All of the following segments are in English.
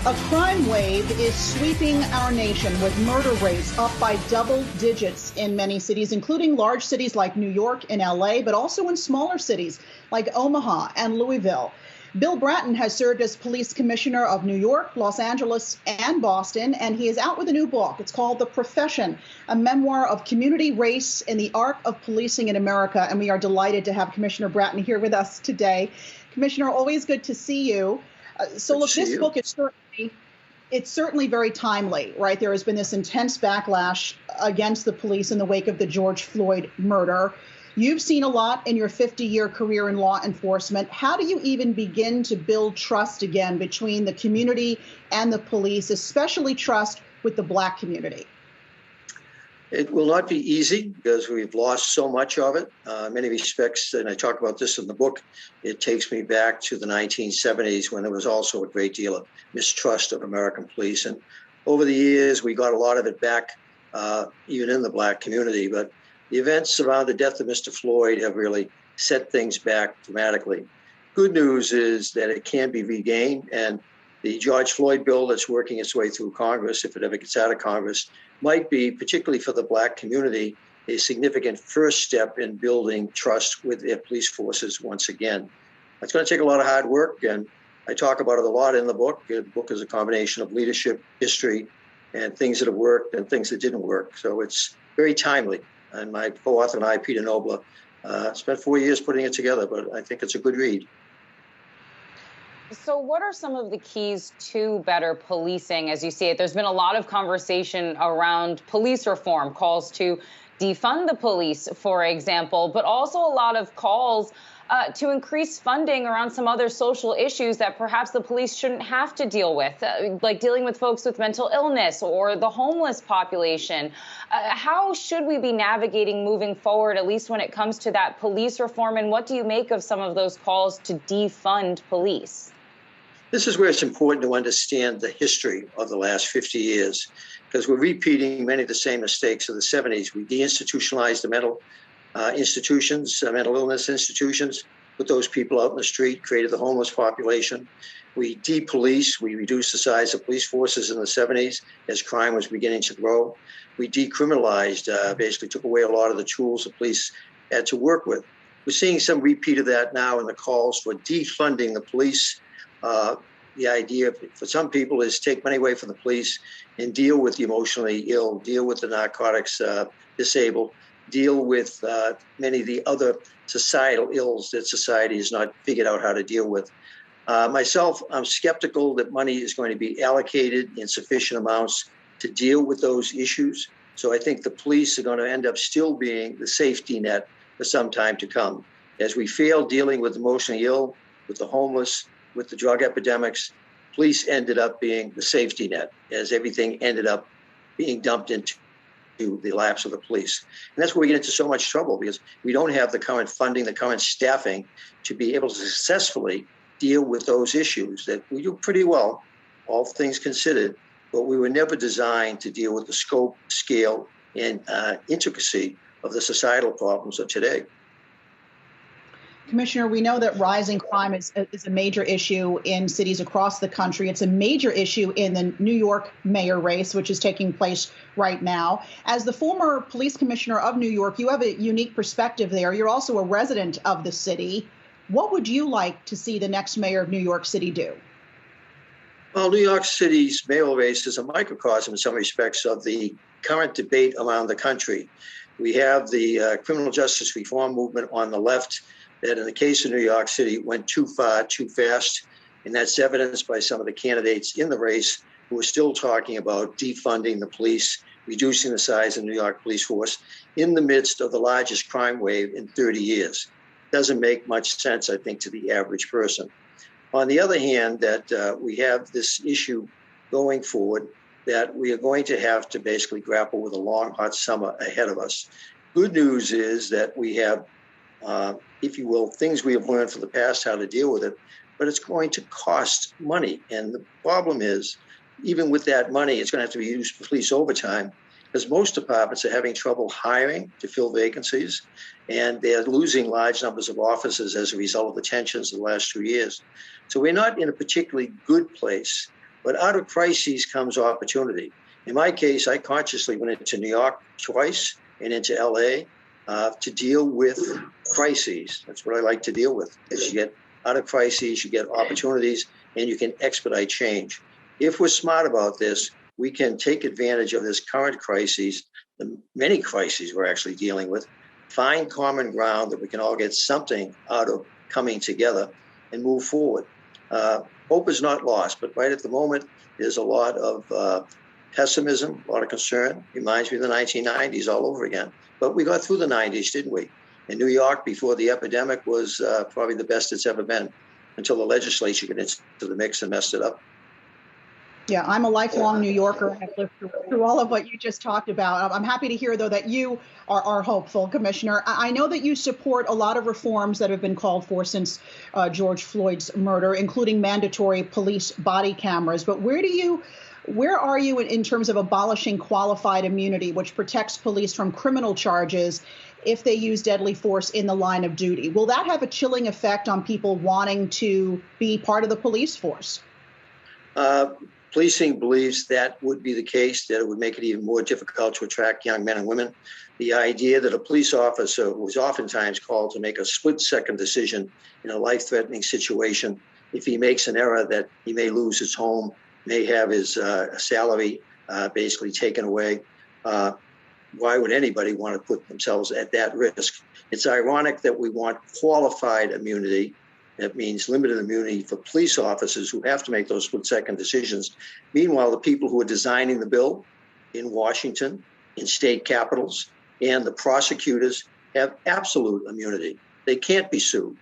A crime wave is sweeping our nation with murder rates up by double digits in many cities, including large cities like New York and LA, but also in smaller cities like Omaha and Louisville. Bill Bratton has served as police commissioner of New York, Los Angeles, and Boston, and he is out with a new book. It's called The Profession, a memoir of community, race, and the art of policing in America. And we are delighted to have Commissioner Bratton here with us today. Commissioner, always good to see you. This book is certainly very timely, right? There has been this intense backlash against the police in the wake of the George Floyd murder. You've seen a lot in your 50-year career in law enforcement. How do you even begin to build trust again between the community and the police, especially trust with the Black community? It will not be easy because we've lost so much of it. In many respects, and I talk about this in the book, it takes me back to the 1970s when there was also a great deal of mistrust of American police. And over the years, we got a lot of it back, even in the Black community. But the events around the death of Mr. Floyd have really set things back dramatically. Good news is that it can be regained, and the George Floyd bill that's working its way through Congress, if it ever gets out of Congress, might be, particularly for the Black community, a significant first step in building trust with their police forces once again. It's going to take a lot of hard work, and I talk about it a lot in the book. The book is a combination of leadership, history, and things that have worked and things that didn't work. So it's very timely. And my co-author and I, Peter Knobler, spent 4 years putting it together, but I think it's a good read. So what are some of the keys to better policing as you see it? There's been a lot of conversation around police reform, calls to defund the police, for example, but also a lot of calls to increase funding around some other social issues that perhaps the police shouldn't have to deal with, like dealing with folks with mental illness or the homeless population. How should we be navigating moving forward, at least when it comes to that police reform? And what do you make of some of those calls to defund police? This is where it's important to understand the history of the last 50 years, because we're repeating many of the same mistakes of the 70s. We deinstitutionalized the mental illness institutions, put those people out in the street, created the homeless population. We depoliced, we reduced the size of police forces in the 70s as crime was beginning to grow. We decriminalized, basically took away a lot of the tools the police had to work with. We're seeing some repeat of that now in the calls for defunding the police. The idea for some people is take money away from the police and deal with the emotionally ill, deal with the narcotics disabled, deal with many of the other societal ills that society has not figured out how to deal with. Myself, I'm skeptical that money is going to be allocated in sufficient amounts to deal with those issues. So I think the police are going to end up still being the safety net for some time to come. As we fail dealing with emotionally ill, with the homeless, with the drug epidemics, police ended up being the safety net as everything ended up being dumped into the laps of the police. And that's where we get into so much trouble because we don't have the current funding, the current staffing to be able to successfully deal with those issues that we do pretty well, all things considered, but we were never designed to deal with the scope, scale, and intricacy of the societal problems of today. Commissioner, we know that rising crime is a major issue in cities across the country. It's a major issue in the New York mayor race, which is taking place right now. As the former police commissioner of New York, you have a unique perspective there. You're also a resident of the city. What would you like to see the next mayor of New York City do? Well, New York City's mayoral race is a microcosm in some respects of the current debate around the country. We have the criminal justice reform movement on the left that in the case of New York City went too far, too fast. And that's evidenced by some of the candidates in the race who are still talking about defunding the police, reducing the size of the New York police force in the midst of the largest crime wave in 30 years. Doesn't make much sense, I think, to the average person. On the other hand, that we have this issue going forward that we are going to have to basically grapple with a long, hot summer ahead of us. Good news is that we have if you will, things we have learned from the past, how to deal with it, but it's going to cost money. And the problem is, even with that money, it's going to have to be used for police overtime, because most departments are having trouble hiring to fill vacancies, and they're losing large numbers of officers as a result of the tensions of the last 2 years. So we're not in a particularly good place But out of crises comes opportunity. In my case, I consciously went into New York twice and into LA to deal with crises. That's what I like to deal with. As you get out of crises, you get opportunities, and you can expedite change. If we're smart about this, we can take advantage of this current crisis, the many crises we're actually dealing with, find common ground that we can all get something out of coming together and move forward. Hope is not lost, but right at the moment, there's a lot of pessimism, a lot of concern. Reminds me of the 1990s all over again. But we got through the 90s, didn't we? In New York, before the epidemic, was probably the best it's ever been, until the legislature got into the mix and messed it up. Yeah, I'm a lifelong New Yorker, and I've lived through all of what you just talked about. I'm happy to hear, though, that you are hopeful, Commissioner. I know that you support a lot of reforms that have been called for since George Floyd's murder, including mandatory police body cameras. But where are you in terms of abolishing qualified immunity, which protects police from criminal charges if they use deadly force in the line of duty? Will that have a chilling effect on people wanting to be part of the police force? Policing believes that would be the case, that it would make it even more difficult to attract young men and women. The idea that a police officer was oftentimes called to make a split-second decision in a life-threatening situation, if he makes an error that he may lose his home, may have his salary basically taken away, why would anybody want to put themselves at that risk? It's ironic that we want qualified immunity. That means limited immunity for police officers who have to make those split-second decisions. Meanwhile, the people who are designing the bill in Washington, in state capitals, and the prosecutors have absolute immunity. They can't be sued.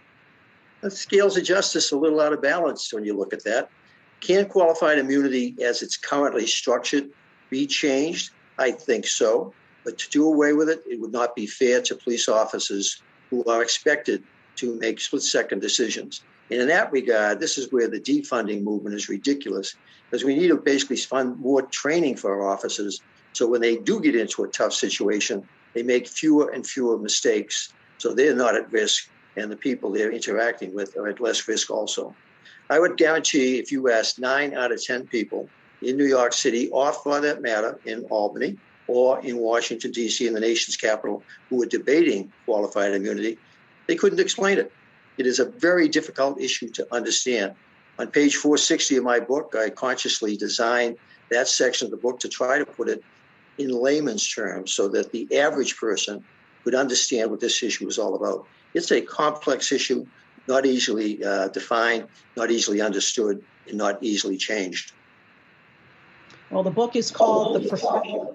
The scales of justice are a little out of balance when you look at that. Can qualified immunity, as it's currently structured, be changed? I think so. But to do away with it, it would not be fair to police officers who are expected to make split-second decisions. And in that regard, this is where the defunding movement is ridiculous, because we need to basically fund more training for our officers, so when they do get into a tough situation, they make fewer and fewer mistakes, so they're not at risk, and the people they're interacting with are at less risk also. I would guarantee if you asked 9 out of 10 people in New York City, or for that matter, in Albany, or in Washington, D.C., in the nation's capital, who are debating qualified immunity, they couldn't explain it. It is a very difficult issue to understand. On page 460 of my book, I consciously designed that section of the book to try to put it in layman's terms so that the average person would understand what this issue is all about. It's a complex issue, not easily defined, not easily understood, and not easily changed. Well, the book is called The Profession,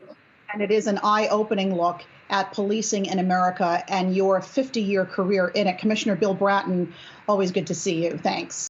and it is an eye-opening look at policing in America and your 50-year career in it. Commissioner Bill Bratton, always good to see you. Thanks.